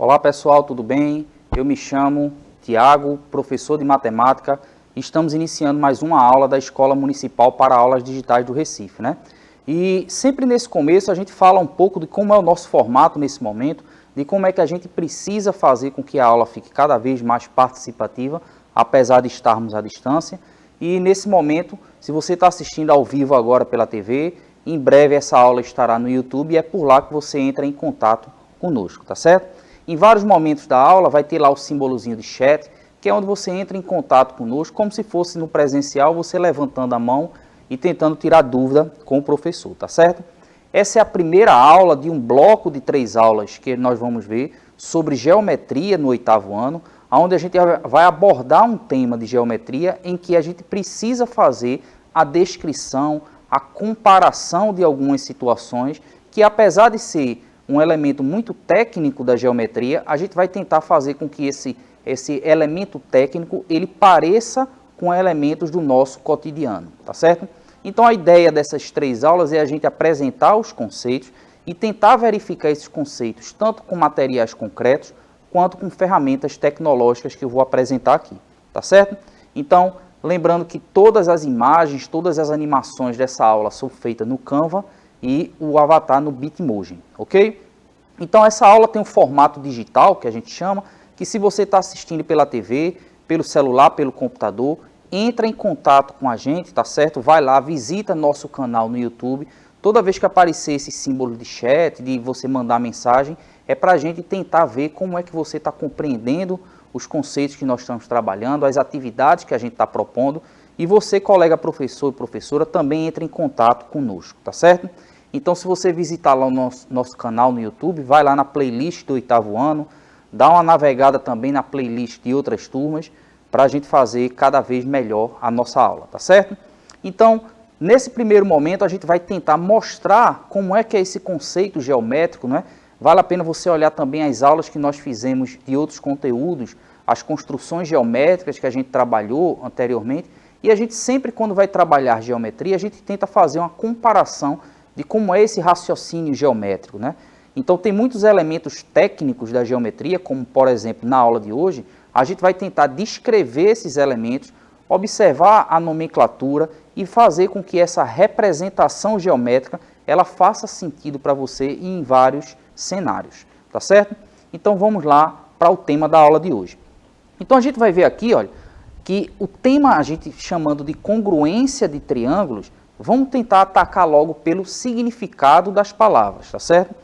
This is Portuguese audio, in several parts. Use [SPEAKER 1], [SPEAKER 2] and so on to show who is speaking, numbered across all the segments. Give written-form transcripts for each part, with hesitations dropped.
[SPEAKER 1] Olá pessoal, tudo bem? Eu me chamo Tiago, professor de matemática. Estamos iniciando mais uma aula da Escola Municipal para Aulas Digitais do Recife, né? E sempre nesse começo a gente fala um pouco de como é o nosso formato nesse momento, de como é que a gente precisa fazer com que a aula fique cada vez mais participativa, apesar de estarmos à distância. E nesse momento, se você está assistindo ao vivo agora pela TV, em breve essa aula estará no YouTube e é por lá que você entra em contato conosco, tá certo? Em vários momentos da aula vai ter lá o símbolozinho de chat, que é onde você entra em contato conosco, como se fosse no presencial, você levantando a mão e tentando tirar dúvida com o professor, tá certo? Essa é a primeira aula de um bloco de 3 aulas que nós vamos ver sobre geometria no 8º ano, onde a gente vai abordar um tema de geometria em que a gente precisa fazer a descrição, a comparação de algumas situações que, apesar de ser um elemento muito técnico da geometria, a gente vai tentar fazer com que esse elemento técnico ele pareça com elementos do nosso cotidiano, tá certo? Então a ideia dessas 3 aulas é a gente apresentar os conceitos e tentar verificar esses conceitos tanto com materiais concretos quanto com ferramentas tecnológicas que eu vou apresentar aqui, tá certo? Então, lembrando que todas as imagens, todas as animações dessa aula são feitas no Canva e o avatar no Bitmoji, ok? Então essa aula tem um formato digital, que a gente chama, que se você está assistindo pela TV, pelo celular, pelo computador, entra em contato com a gente, tá certo? Vai lá, visita nosso canal no YouTube. Toda vez que aparecer esse símbolo de chat, de você mandar mensagem, é para a gente tentar ver como é que você está compreendendo os conceitos que nós estamos trabalhando, as atividades que a gente está propondo. E você, colega professor e professora, também entra em contato conosco, tá certo? Então, se você visitar lá o nosso canal no YouTube, vai lá na playlist do 8º ano, dá uma navegada também na playlist de outras turmas, para a gente fazer cada vez melhor a nossa aula, tá certo? Então, nesse primeiro momento, a gente vai tentar mostrar como é que é esse conceito geométrico, né? Vale a pena você olhar também as aulas que nós fizemos de outros conteúdos, as construções geométricas que a gente trabalhou anteriormente, e a gente sempre, quando vai trabalhar geometria, a gente tenta fazer uma comparação de como é esse raciocínio geométrico, né? Então, tem muitos elementos técnicos da geometria, como, por exemplo, na aula de hoje, a gente vai tentar descrever esses elementos, observar a nomenclatura e fazer com que essa representação geométrica ela faça sentido para você em vários cenários, tá certo? Então vamos lá para o tema da aula de hoje. Então a gente vai ver aqui, olha, que o tema a gente chamando de congruência de triângulos, vamos tentar atacar logo pelo significado das palavras, tá certo?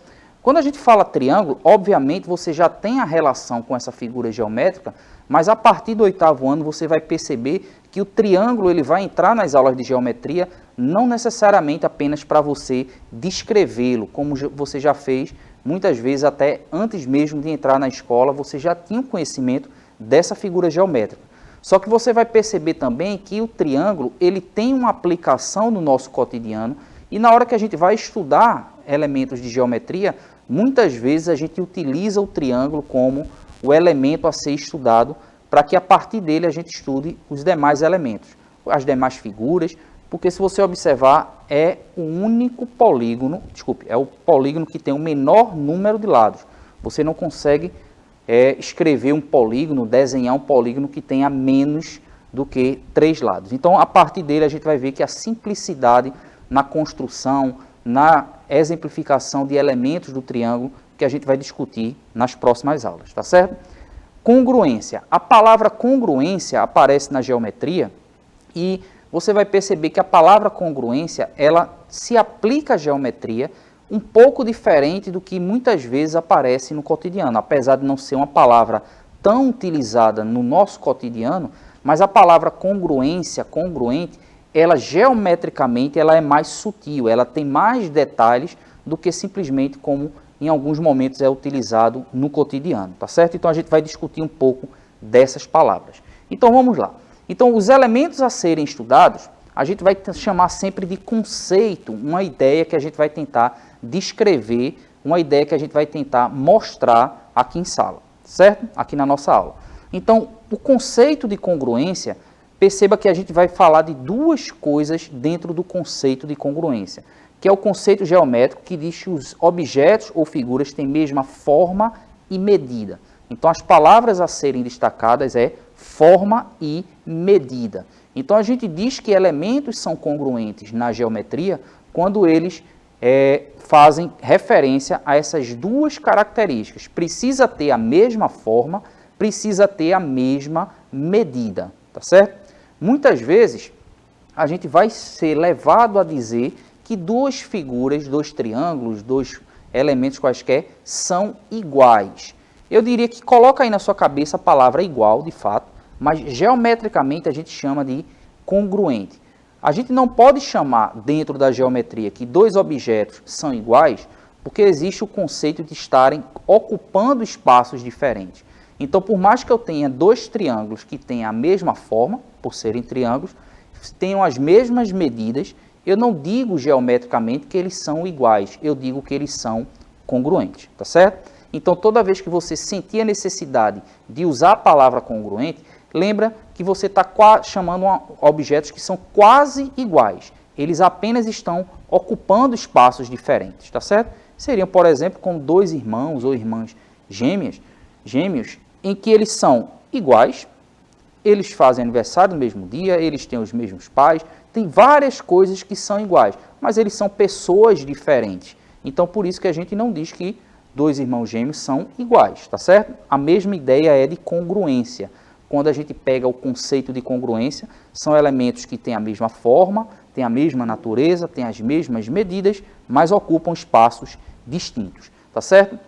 [SPEAKER 1] Quando a gente fala triângulo, obviamente você já tem a relação com essa figura geométrica, mas a partir do 8º ano você vai perceber que o triângulo ele vai entrar nas aulas de geometria não necessariamente apenas para você descrevê-lo, como você já fez muitas vezes até antes mesmo de entrar na escola, você já tinha um conhecimento dessa figura geométrica. Só que você vai perceber também que o triângulo ele tem uma aplicação no nosso cotidiano e na hora que a gente vai estudar elementos de geometria, muitas vezes a gente utiliza o triângulo como o elemento a ser estudado para que a partir dele a gente estude os demais elementos, as demais figuras, porque se você observar é o único polígono, é o polígono que tem o menor número de lados. Você não consegue escrever um polígono, desenhar um polígono que tenha menos do que 3 lados. Então a partir dele a gente vai ver que a simplicidade na construção, na exemplificação de elementos do triângulo que a gente vai discutir nas próximas aulas, tá certo? Congruência. A palavra congruência aparece na geometria e você vai perceber que a palavra congruência, ela se aplica à geometria um pouco diferente do que muitas vezes aparece no cotidiano, apesar de não ser uma palavra tão utilizada no nosso cotidiano, mas a palavra congruência, congruente, ela geometricamente ela é mais sutil, ela tem mais detalhes do que simplesmente como em alguns momentos é utilizado no cotidiano, tá certo? Então a gente vai discutir um pouco dessas palavras. Então vamos lá. Então os elementos a serem estudados, a gente vai chamar sempre de conceito, uma ideia que a gente vai tentar descrever, uma ideia que a gente vai tentar mostrar aqui em sala, certo? Aqui na nossa aula. Então o conceito de congruência, perceba que a gente vai falar de 2 coisas dentro do conceito de congruência, que é o conceito geométrico que diz que os objetos ou figuras têm mesma forma e medida. Então, as palavras a serem destacadas é forma e medida. Então, a gente diz que elementos são congruentes na geometria quando eles fazem referência a essas duas características. Precisa ter a mesma forma, precisa ter a mesma medida, tá certo? Muitas vezes, a gente vai ser levado a dizer que duas figuras, dois triângulos, dois elementos quaisquer, são iguais. Eu diria que coloca aí na sua cabeça a palavra igual, de fato, mas geometricamente a gente chama de congruente. A gente não pode chamar dentro da geometria que dois objetos são iguais, porque existe o conceito de estarem ocupando espaços diferentes. Então, por mais que eu tenha dois triângulos que tenham a mesma forma, por serem triângulos, tenham as mesmas medidas, eu não digo geometricamente que eles são iguais, eu digo que eles são congruentes, tá certo? Então, toda vez que você sentir a necessidade de usar a palavra congruente, lembra que você está chamando objetos que são quase iguais. Eles apenas estão ocupando espaços diferentes, tá certo? Seriam, por exemplo, como dois irmãos ou irmãs gêmeos, em que eles são iguais, eles fazem aniversário no mesmo dia, eles têm os mesmos pais, tem várias coisas que são iguais, mas eles são pessoas diferentes. Então, por isso que a gente não diz que dois irmãos gêmeos são iguais, tá certo? A mesma ideia é de congruência. Quando a gente pega o conceito de congruência, são elementos que têm a mesma forma, têm a mesma natureza, têm as mesmas medidas, mas ocupam espaços distintos, tá certo?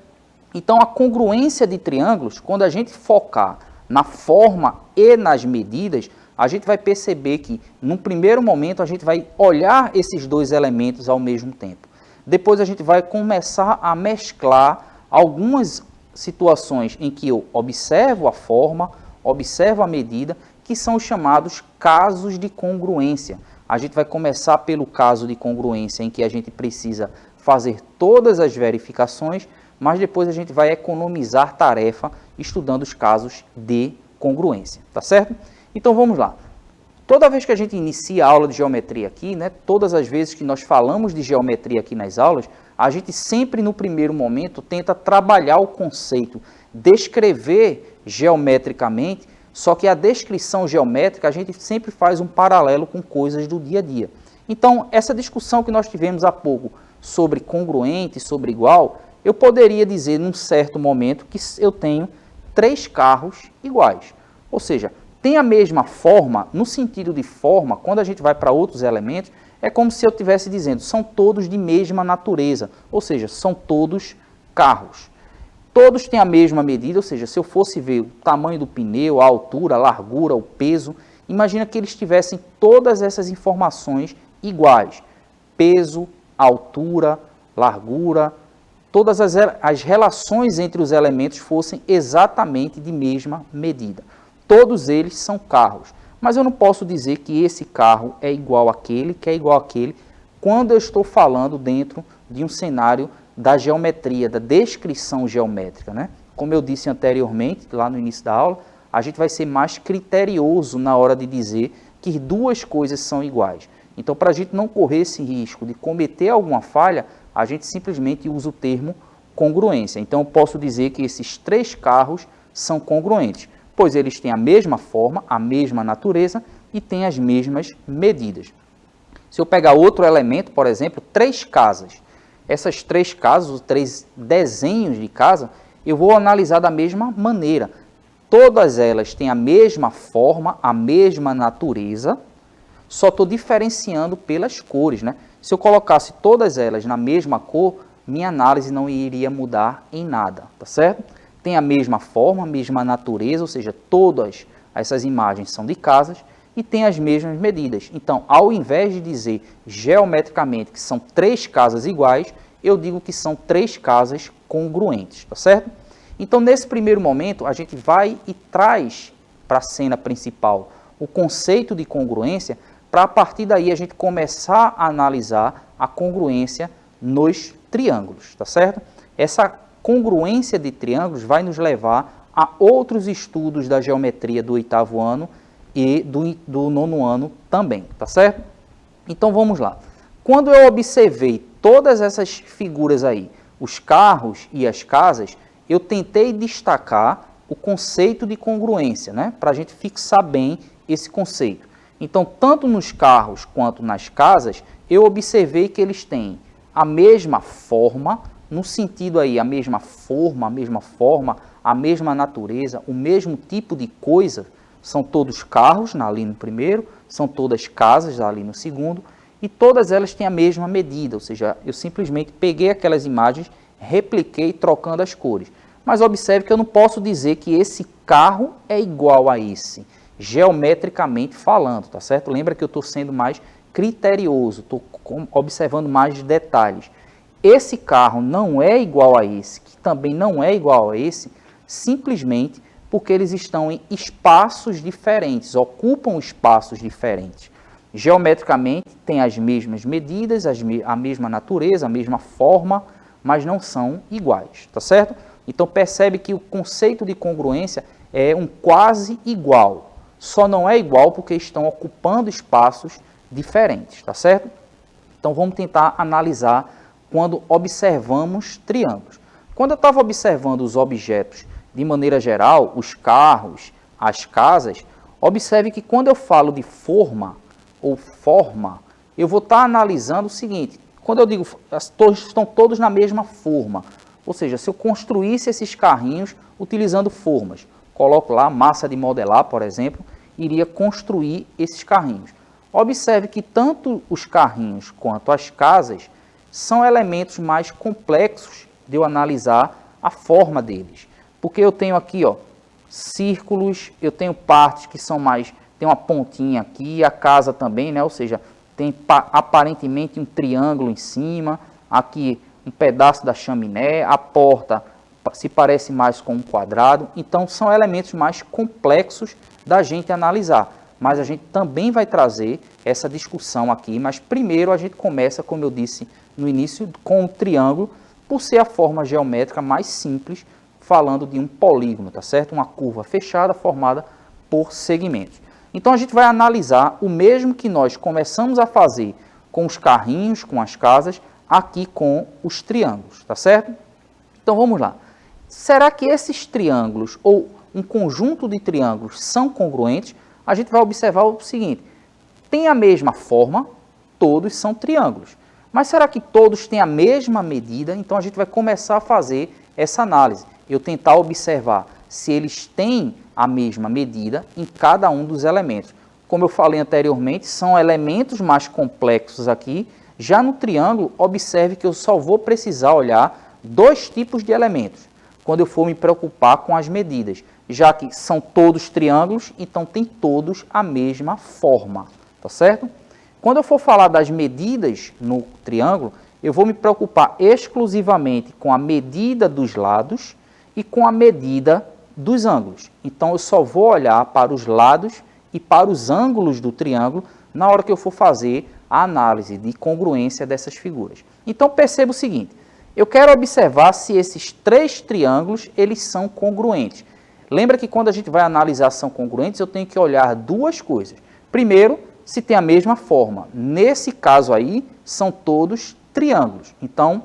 [SPEAKER 1] Então, a congruência de triângulos, quando a gente focar na forma e nas medidas, a gente vai perceber que, num primeiro momento, a gente vai olhar esses dois elementos ao mesmo tempo. Depois, a gente vai começar a mesclar algumas situações em que eu observo a forma, observo a medida, que são os chamados casos de congruência. A gente vai começar pelo caso de congruência, em que a gente precisa fazer todas as verificações, mas depois a gente vai economizar tarefa estudando os casos de congruência, tá certo? Então vamos lá. Toda vez que a gente inicia a aula de geometria aqui, todas as vezes que nós falamos de geometria aqui nas aulas, a gente sempre no primeiro momento tenta trabalhar o conceito, descrever geometricamente, só que a descrição geométrica a gente sempre faz um paralelo com coisas do dia a dia. Então, essa discussão que nós tivemos há pouco sobre congruente, sobre igual, eu poderia dizer num certo momento que eu tenho 3 carros iguais. Ou seja, tem a mesma forma, no sentido de forma, quando a gente vai para outros elementos, é como se eu estivesse dizendo, são todos de mesma natureza, ou seja, são todos carros. Todos têm a mesma medida, ou seja, se eu fosse ver o tamanho do pneu, a altura, a largura, o peso, imagina que eles tivessem todas essas informações iguais. Peso, altura, largura, todas as relações entre os elementos fossem exatamente de mesma medida. Todos eles são carros, mas eu não posso dizer que esse carro é igual àquele, que é igual àquele, quando eu estou falando dentro de um cenário da geometria, da descrição geométrica, Como eu disse anteriormente, lá no início da aula, a gente vai ser mais criterioso na hora de dizer que duas coisas são iguais. Então, para a gente não correr esse risco de cometer alguma falha, a gente simplesmente usa o termo congruência. Então, eu posso dizer que esses 3 carros são congruentes, pois eles têm a mesma forma, a mesma natureza e têm as mesmas medidas. Se eu pegar outro elemento, por exemplo, 3 casas, essas 3 casas, os 3 desenhos de casa, eu vou analisar da mesma maneira. Todas elas têm a mesma forma, a mesma natureza, só estou diferenciando pelas cores, Se eu colocasse todas elas na mesma cor, minha análise não iria mudar em nada, tá certo? Tem a mesma forma, a mesma natureza, ou seja, todas essas imagens são de casas e têm as mesmas medidas. Então, ao invés de dizer geometricamente que são 3 casas iguais, eu digo que são 3 casas congruentes, tá certo? Então, nesse primeiro momento, a gente vai e traz para a cena principal o conceito de congruência, para a partir daí a gente começar a analisar a congruência nos triângulos, tá certo? Essa congruência de triângulos vai nos levar a outros estudos da geometria do 8º ano e do 9º ano também, tá certo? Então vamos lá. Quando eu observei todas essas figuras aí, os carros e as casas, eu tentei destacar o conceito de congruência, né? Para a gente fixar bem esse conceito. Então, tanto nos carros quanto nas casas, eu observei que eles têm a mesma forma, no sentido aí, a mesma forma, a mesma natureza, o mesmo tipo de coisa. São todos carros ali no primeiro, são todas casas ali no segundo, e todas elas têm a mesma medida, ou seja, eu simplesmente peguei aquelas imagens, repliquei trocando as cores. Mas observe que eu não posso dizer que esse carro é igual a esse, geometricamente falando, tá certo? Lembra que eu estou sendo mais criterioso, estou observando mais detalhes. Esse carro não é igual a esse, que também não é igual a esse, simplesmente porque eles estão em espaços diferentes, ocupam espaços diferentes. Geometricamente tem as mesmas medidas, a mesma natureza, a mesma forma, mas não são iguais, tá certo? Então percebe que o conceito de congruência é um quase igual, só não é igual porque estão ocupando espaços diferentes, tá certo? Então vamos tentar analisar quando observamos triângulos. Quando eu estava observando os objetos de maneira geral, os carros, as casas, observe que quando eu falo de forma ou forma, eu vou estar analisando o seguinte, quando eu digo estão todos na mesma forma, ou seja, se eu construísse esses carrinhos utilizando formas, coloco lá massa de modelar, por exemplo, iria construir esses carrinhos. Observe que tanto os carrinhos quanto as casas são elementos mais complexos de eu analisar a forma deles. Porque eu tenho aqui, ó, círculos, eu tenho partes que são mais, tem uma pontinha aqui, a casa também, né? Ou seja, tem aparentemente um triângulo em cima, aqui um pedaço da chaminé, a porta se parece mais com um quadrado. Então, são elementos mais complexos da gente analisar. Mas a gente também vai trazer essa discussão aqui, mas primeiro a gente começa, como eu disse no início, com o triângulo, por ser a forma geométrica mais simples, falando de um polígono, tá certo? Uma curva fechada formada por segmentos. Então a gente vai analisar o mesmo que nós começamos a fazer com os carrinhos, com as casas, aqui com os triângulos, tá certo? Então vamos lá. Será que esses triângulos ou um conjunto de triângulos são congruentes? A gente vai observar o seguinte, tem a mesma forma, todos são triângulos. Mas será que todos têm a mesma medida? Então a gente vai começar a fazer essa análise. Eu tentar observar se eles têm a mesma medida em cada um dos elementos. Como eu falei anteriormente, são elementos mais complexos aqui. Já no triângulo, observe que eu só vou precisar olhar dois tipos de elementos, quando eu for me preocupar com as medidas, já que são todos triângulos, então tem todos a mesma forma, tá certo? Quando eu for falar das medidas no triângulo, eu vou me preocupar exclusivamente com a medida dos lados e com a medida dos ângulos. Então, eu só vou olhar para os lados e para os ângulos do triângulo na hora que eu for fazer a análise de congruência dessas figuras. Então, perceba o seguinte, eu quero observar se esses três triângulos eles são congruentes. Lembra que quando a gente vai analisar se são congruentes, eu tenho que olhar duas coisas. Primeiro, se tem a mesma forma. Nesse caso aí, são todos triângulos. Então,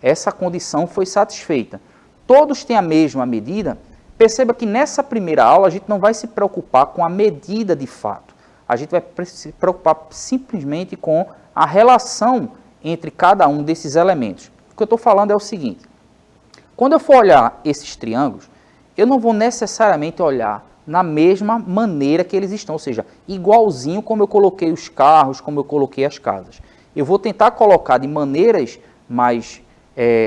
[SPEAKER 1] essa condição foi satisfeita. Todos têm a mesma medida. Perceba que nessa primeira aula a gente não vai se preocupar com a medida de fato. A gente vai se preocupar simplesmente com a relação entre cada um desses elementos. O que eu estou falando é o seguinte. Quando eu for olhar esses triângulos, eu não vou necessariamente olhar na mesma maneira que eles estão, ou seja, igualzinho como eu coloquei os carros, como eu coloquei as casas. Eu vou tentar colocar de maneiras mais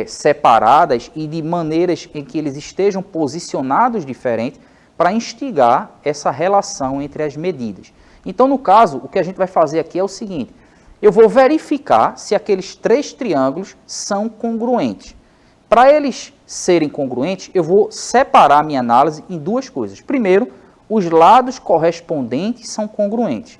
[SPEAKER 1] separadas e de maneiras em que eles estejam posicionados diferentes para instigar essa relação entre as medidas. Então, no caso, o que a gente vai fazer aqui é o seguinte, eu vou verificar se aqueles três triângulos são congruentes. Para eles serem congruentes, eu vou separar a minha análise em duas coisas. Primeiro, os lados correspondentes são congruentes.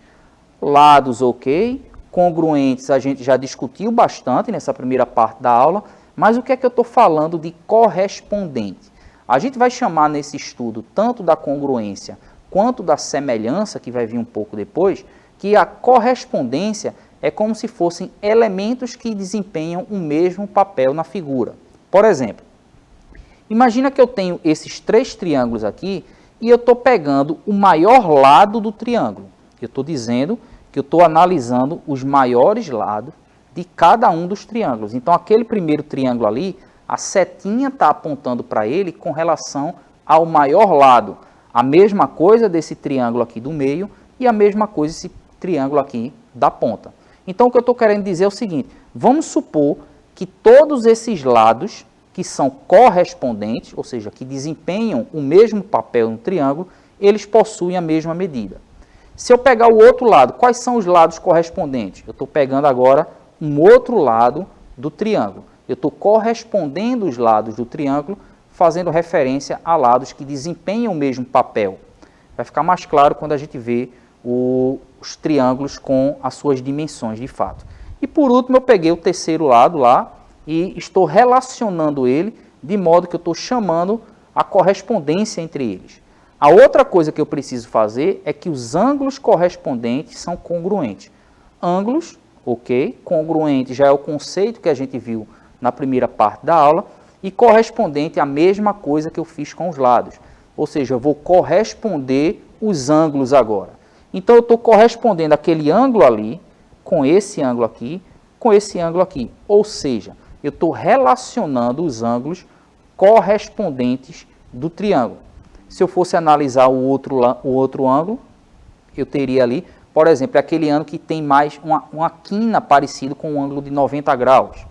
[SPEAKER 1] Lados ok, congruentes a gente já discutiu bastante nessa primeira parte da aula, mas o que é que eu estou falando de correspondente? A gente vai chamar nesse estudo tanto da congruência quanto da semelhança, que vai vir um pouco depois, que a correspondência é como se fossem elementos que desempenham o mesmo papel na figura. Por exemplo, Imagina que eu tenho esses 3 triângulos aqui e eu estou pegando o maior lado do triângulo. Eu estou dizendo que eu estou analisando os maiores lados de cada um dos triângulos. Então, aquele primeiro triângulo ali, a setinha está apontando para ele com relação ao maior lado. A mesma coisa desse triângulo aqui do meio e a mesma coisa esse triângulo aqui da ponta. Então, o que eu estou querendo dizer é o seguinte, vamos supor que todos esses lados que são correspondentes, ou seja, que desempenham o mesmo papel no triângulo, eles possuem a mesma medida. Se eu pegar o outro lado, quais são os lados correspondentes? Eu estou pegando agora um outro lado do triângulo. Eu estou correspondendo os lados do triângulo, fazendo referência a lados que desempenham o mesmo papel. Vai ficar mais claro quando a gente vê os triângulos com as suas dimensões de fato. E por último, eu peguei o terceiro lado lá e estou relacionando ele de modo que eu estou chamando a correspondência entre eles. A outra coisa que eu preciso fazer é que os ângulos correspondentes são congruentes. Ângulos, ok, congruente já é o conceito que a gente viu na primeira parte da aula, e correspondente é a mesma coisa que eu fiz com os lados. Ou seja, eu vou corresponder os ângulos agora. Então, eu estou correspondendo aquele ângulo ali, com esse ângulo aqui, com esse ângulo aqui. Ou seja, eu estou relacionando os ângulos correspondentes do triângulo. Se eu fosse analisar o outro ângulo, eu teria ali, por exemplo, aquele ângulo que tem mais uma quina parecido com um ângulo de 90 graus.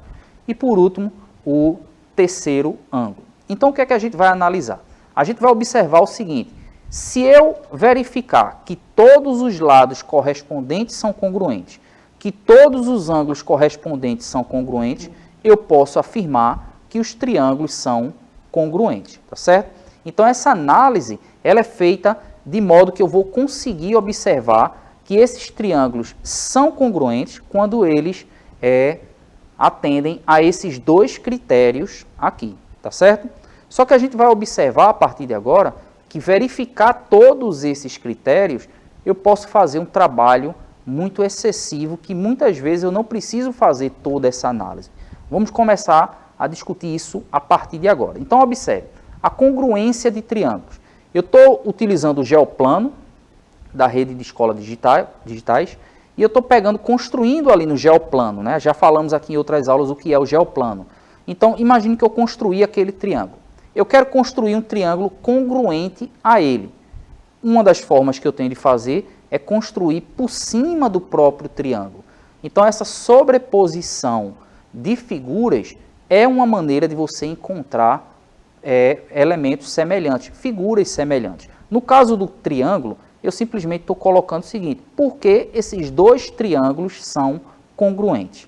[SPEAKER 1] E por último, o terceiro ângulo. Então, o que é que a gente vai analisar? A gente vai observar o seguinte, se eu verificar que todos os lados correspondentes são congruentes, que todos os ângulos correspondentes são congruentes, eu posso afirmar que os triângulos são congruentes, tá certo? Então, essa análise, ela é feita de modo que eu vou conseguir observar que esses triângulos são congruentes quando eles atendem a esses 2 critérios aqui, tá certo? Só que a gente vai observar a partir de agora que verificar todos esses critérios, eu posso fazer um trabalho muito excessivo que muitas vezes eu não preciso fazer toda essa análise. Vamos começar a discutir isso a partir de agora. Então, observe, a congruência de triângulos. Eu estou utilizando o geoplano da rede de escolas digitais e eu estou construindo ali no geoplano, né? Já falamos aqui em outras aulas o que é o geoplano. Então, imagine que eu construí aquele triângulo. Eu quero construir um triângulo congruente a ele. Uma das formas que eu tenho de fazer é construir por cima do próprio triângulo. Então, essa sobreposição de figuras é uma maneira de você encontrar elementos semelhantes, figuras semelhantes. No caso do triângulo, eu simplesmente estou colocando o seguinte, por que esses 2 triângulos são congruentes?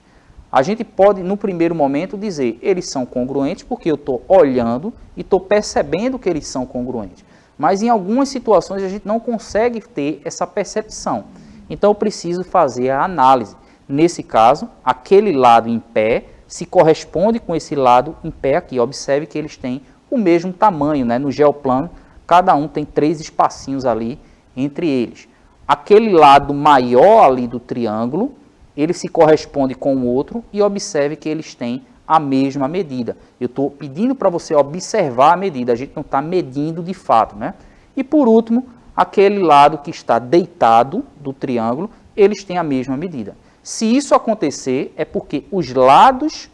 [SPEAKER 1] A gente pode, no primeiro momento, dizer eles são congruentes porque eu estou olhando e estou percebendo que eles são congruentes. Mas em algumas situações a gente não consegue ter essa percepção. Então eu preciso fazer a análise. Nesse caso, aquele lado em pé se corresponde com esse lado em pé aqui. Observe que eles têm o mesmo tamanho, né? No geoplano, cada um tem 3 espacinhos ali entre eles. Aquele lado maior ali do triângulo, ele se corresponde com o outro e observe que eles têm a mesma medida. Eu estou pedindo para você observar a medida, a gente não está medindo de fato, né? E por último, aquele lado que está deitado do triângulo, eles têm a mesma medida. Se isso acontecer, é porque os lados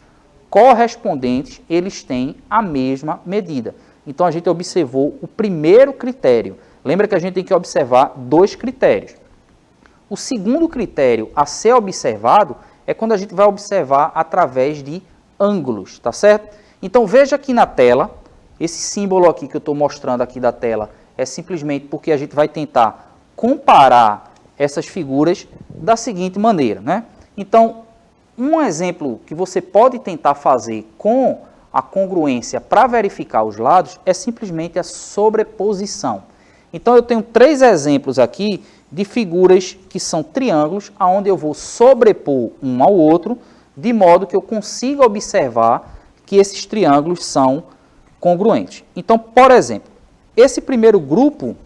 [SPEAKER 1] correspondentes, eles têm a mesma medida. Então, a gente observou o primeiro critério. Lembra que a gente tem que observar 2 critérios. O segundo critério a ser observado é quando a gente vai observar através de ângulos, tá certo? Então, veja aqui na tela, esse símbolo aqui que eu estou mostrando aqui da tela é simplesmente porque a gente vai tentar comparar essas figuras da seguinte maneira, né? Então, um exemplo que você pode tentar fazer com a congruência para verificar os lados é simplesmente a sobreposição. Então, eu tenho 3 exemplos aqui de figuras que são triângulos, onde eu vou sobrepor um ao outro, de modo que eu consiga observar que esses triângulos são congruentes. Então, por exemplo, esse primeiro grupo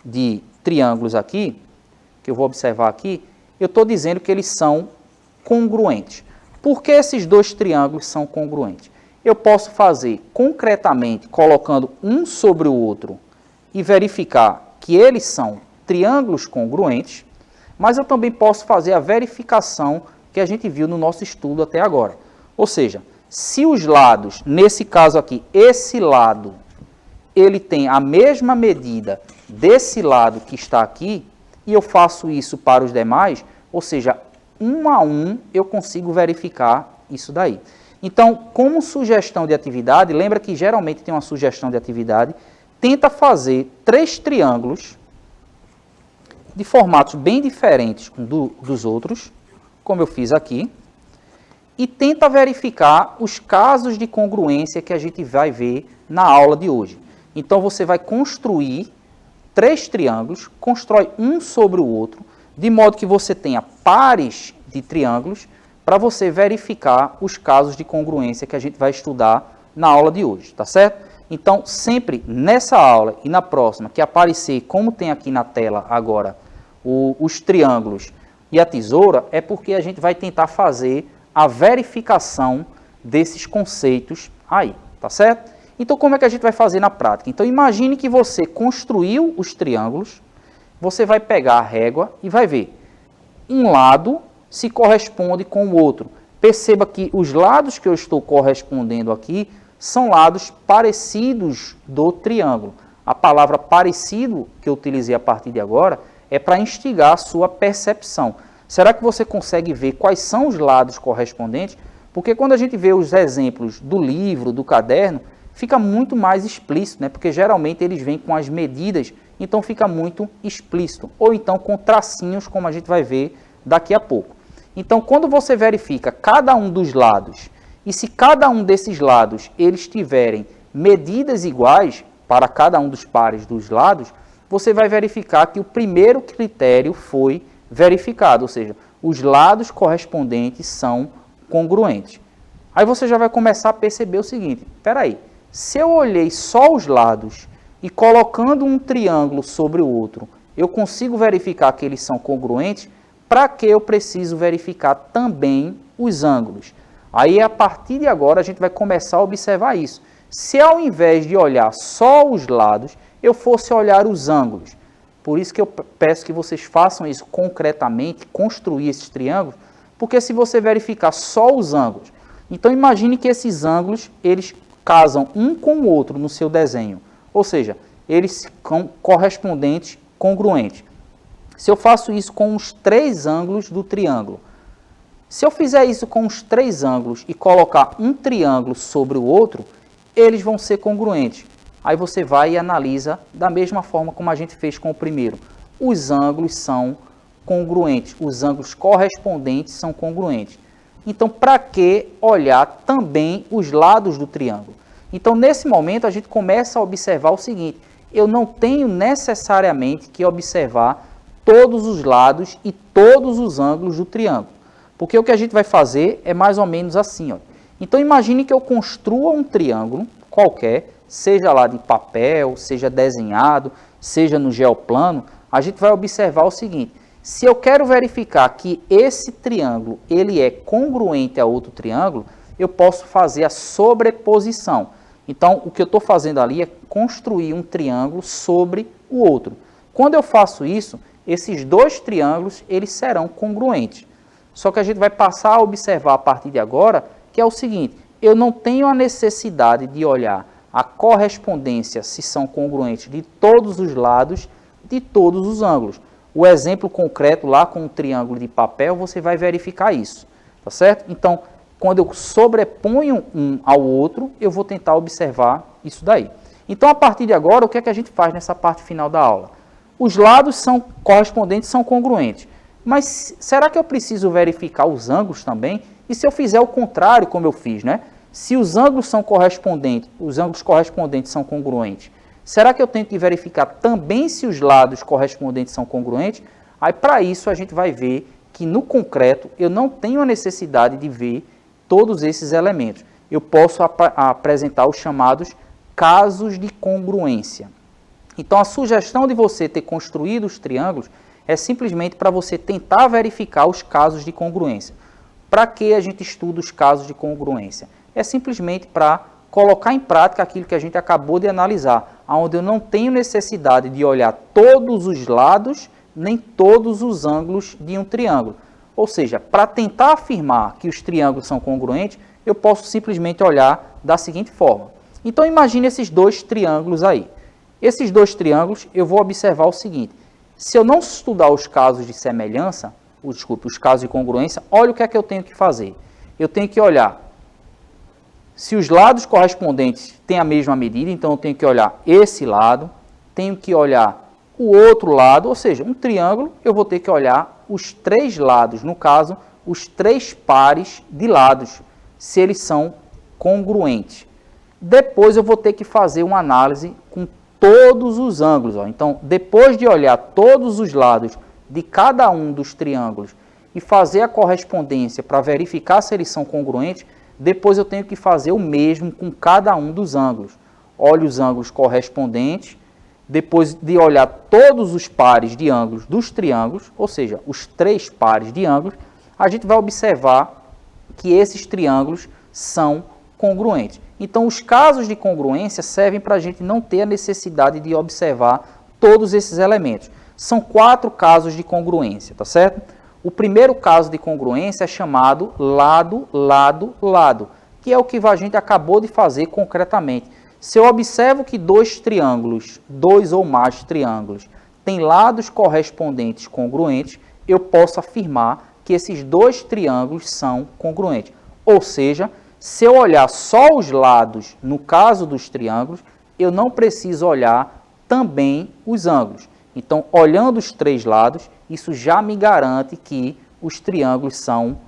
[SPEAKER 1] de triângulos aqui, que eu vou observar aqui, eu estou dizendo que eles são congruentes. Por que esses 2 triângulos são congruentes? Eu posso fazer concretamente, colocando um sobre o outro e verificar que eles são triângulos congruentes, mas eu também posso fazer a verificação que a gente viu no nosso estudo até agora. Ou seja, se os lados, nesse caso aqui, esse lado, ele tem a mesma medida desse lado que está aqui, e eu faço isso para os demais, ou seja, um a um eu consigo verificar isso daí. Então, como sugestão de atividade, lembra que geralmente tem uma sugestão de atividade, tenta fazer 3 triângulos de formatos bem diferentes dos outros, como eu fiz aqui, e tenta verificar os casos de congruência que a gente vai ver na aula de hoje. Então, você vai construir 3 triângulos, constrói um sobre o outro, de modo que você tenha pares de triângulos para você verificar os casos de congruência que a gente vai estudar na aula de hoje, tá certo? Então, sempre nessa aula e na próxima que aparecer, como tem aqui na tela agora, os triângulos e a tesoura, é porque a gente vai tentar fazer a verificação desses conceitos aí, tá certo? Então, como é que a gente vai fazer na prática? Então, imagine que você construiu os triângulos, você vai pegar a régua e vai ver. Um lado se corresponde com o outro. Perceba que os lados que eu estou correspondendo aqui são lados parecidos do triângulo. A palavra parecido que eu utilizei a partir de agora é para instigar a sua percepção. Será que você consegue ver quais são os lados correspondentes? Porque quando a gente vê os exemplos do livro, do caderno, fica muito mais explícito, né? Porque geralmente eles vêm com as medidas, então fica muito explícito. Ou então com tracinhos, como a gente vai ver daqui a pouco. Então, quando você verifica cada um dos lados, e se cada um desses lados eles tiverem medidas iguais para cada um dos pares dos lados, você vai verificar que o primeiro critério foi verificado, ou seja, os lados correspondentes são congruentes. Aí você já vai começar a perceber o seguinte, espera aí, se eu olhei só os lados e colocando um triângulo sobre o outro, eu consigo verificar que eles são congruentes, para que eu preciso verificar também os ângulos? Aí, a partir de agora, a gente vai começar a observar isso. Se ao invés de olhar só os lados, eu fosse olhar os ângulos. Por isso que eu peço que vocês façam isso concretamente, construir esses triângulos, porque se você verificar só os ângulos, então imagine que esses ângulos, eles casam um com o outro no seu desenho. Ou seja, eles são correspondentes, congruentes. Se eu faço isso com os 3 ângulos do triângulo, se eu fizer isso com os 3 ângulos e colocar um triângulo sobre o outro, eles vão ser congruentes. Aí você vai e analisa da mesma forma como a gente fez com o primeiro. Os ângulos são congruentes, os ângulos correspondentes são congruentes. Então, para que olhar também os lados do triângulo? Então, nesse momento, a gente começa a observar o seguinte, eu não tenho necessariamente que observar todos os lados e todos os ângulos do triângulo. Porque o que a gente vai fazer é mais ou menos assim. Ó. Então, imagine que eu construa um triângulo qualquer, seja lá de papel, seja desenhado, seja no geoplano, a gente vai observar o seguinte, se eu quero verificar que esse triângulo ele é congruente a outro triângulo, eu posso fazer a sobreposição. Então, o que eu estou fazendo ali é construir um triângulo sobre o outro. Quando eu faço isso, esses 2 triângulos eles serão congruentes. Só que a gente vai passar a observar a partir de agora que é o seguinte, eu não tenho a necessidade de olhar a correspondência, se são congruentes de todos os lados, de todos os ângulos. O exemplo concreto lá com um triângulo de papel, você vai verificar isso, tá certo? Então, quando eu sobreponho um ao outro, eu vou tentar observar isso daí. Então, a partir de agora, o que é que a gente faz nessa parte final da aula? Os lados são correspondentes, são congruentes. Mas será que eu preciso verificar os ângulos também? E se eu fizer o contrário, como eu fiz, né? Se os ângulos são correspondentes, os ângulos correspondentes são congruentes, será que eu tenho que verificar também se os lados correspondentes são congruentes? Aí, para isso, a gente vai ver que, no concreto, eu não tenho a necessidade de ver todos esses elementos. Eu posso apresentar os chamados casos de congruência. Então, a sugestão de você ter construído os triângulos é simplesmente para você tentar verificar os casos de congruência. Para que a gente estuda os casos de congruência? é simplesmente para colocar em prática aquilo que a gente acabou de analisar, onde eu não tenho necessidade de olhar todos os lados, nem todos os ângulos de um triângulo. Ou seja, para tentar afirmar que os triângulos são congruentes, eu posso simplesmente olhar da seguinte forma. Então imagine esses dois triângulos aí. Esses dois triângulos, eu vou observar o seguinte. Se eu não estudar os casos de semelhança, os casos de congruência, olha o que é que eu tenho que fazer. Eu tenho que olhar se os lados correspondentes têm a mesma medida, então eu tenho que olhar esse lado, tenho que olhar o outro lado, ou seja, um triângulo, eu vou ter que olhar os três lados, no caso, os três pares de lados, se eles são congruentes. Depois eu vou ter que fazer uma análise com todos os ângulos. Ó. Então, depois de olhar todos os lados de cada um dos triângulos e fazer a correspondência para verificar se eles são congruentes, depois eu tenho que fazer o mesmo com cada um dos ângulos. Olho os ângulos correspondentes, depois de olhar todos os pares de ângulos dos triângulos, ou seja, os três pares de ângulos, a gente vai observar que esses triângulos são congruentes. Então, os casos de congruência servem para a gente não ter a necessidade de observar todos esses elementos. São 4 casos de congruência, tá certo? O primeiro caso de congruência é chamado lado, lado, lado, que é o que a gente acabou de fazer concretamente. Se eu observo que dois ou mais triângulos, têm lados correspondentes congruentes, eu posso afirmar que esses dois triângulos são congruentes. Ou seja, se eu olhar só os lados, no caso dos triângulos, eu não preciso olhar também os ângulos. Então, olhando os três lados, isso já me garante que os triângulos são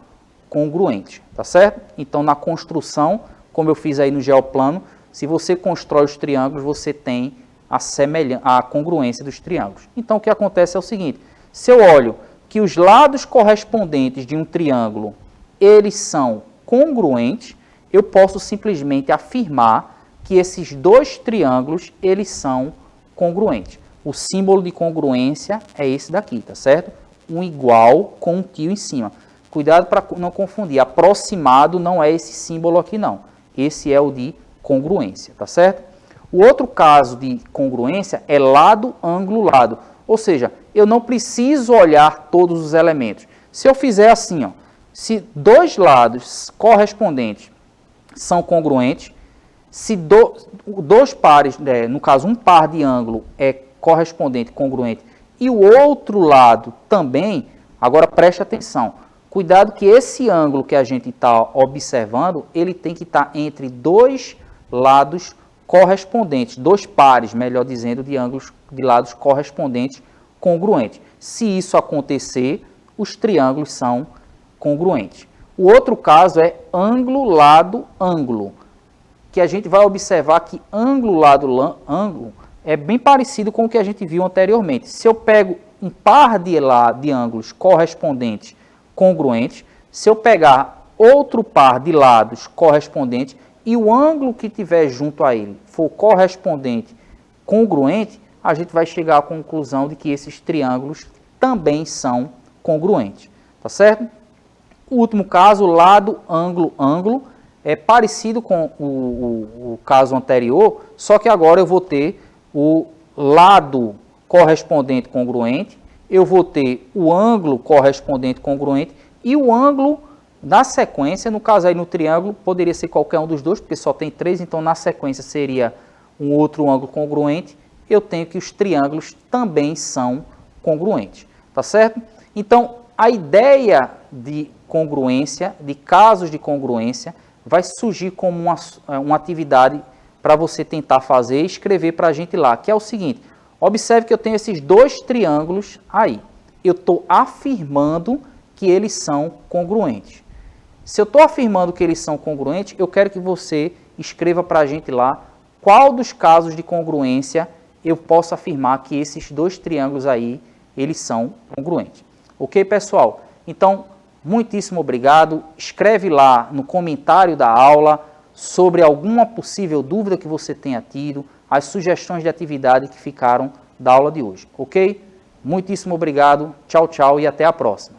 [SPEAKER 1] congruentes, tá certo? Então, na construção, como eu fiz aí no geoplano, se você constrói os triângulos, você tem a congruência dos triângulos. Então, o que acontece é o seguinte, se eu olho que os lados correspondentes de um triângulo, eles são congruentes, eu posso simplesmente afirmar que esses dois triângulos, eles são congruentes. O símbolo de congruência é esse daqui, tá certo? Um igual com um tio em cima. Cuidado para não confundir, aproximado não é esse símbolo aqui não. Esse é o de congruência, tá certo? O outro caso de congruência é lado, ângulo, lado. Ou seja, eu não preciso olhar todos os elementos. Se eu fizer assim, ó, se dois lados correspondentes são congruentes, se dois pares, no caso um par de ângulo é correspondente, congruente, e o outro lado também, agora preste atenção, cuidado que esse ângulo que a gente está observando, ele tem que estar entre dois lados correspondentes, dois pares, melhor dizendo, de ângulos de lados correspondentes congruentes. Se isso acontecer, os triângulos são congruentes. O outro caso é ângulo, lado, ângulo, que a gente vai observar que ângulo, lado, ângulo é bem parecido com o que a gente viu anteriormente. Se eu pego um par de ângulos correspondentes congruentes, se eu pegar outro par de lados correspondentes e o ângulo que tiver junto a ele for correspondente congruente, a gente vai chegar à conclusão de que esses triângulos também são congruentes, tá certo? O último caso, lado, ângulo, ângulo, é parecido com o caso anterior, só que agora eu vou ter o lado correspondente congruente, eu vou ter o ângulo correspondente congruente e o ângulo na sequência, no caso aí no triângulo, poderia ser qualquer um dos dois, porque só tem 3, então na sequência seria um outro ângulo congruente, eu tenho que os triângulos também são congruentes, tá certo? Então, a ideia de congruência, de casos de congruência, vai surgir como uma atividade para você tentar fazer e escrever para a gente lá, que é o seguinte, observe que eu tenho esses dois triângulos aí, eu estou afirmando que eles são congruentes. Se eu estou afirmando que eles são congruentes, eu quero que você escreva para a gente lá qual dos casos de congruência eu posso afirmar que esses dois triângulos aí, eles são congruentes. Ok, pessoal? Então, muitíssimo obrigado. Escreve lá no comentário da aula sobre alguma possível dúvida que você tenha tido, as sugestões de atividade que ficaram da aula de hoje. Ok? Muitíssimo obrigado. Tchau, tchau e até a próxima.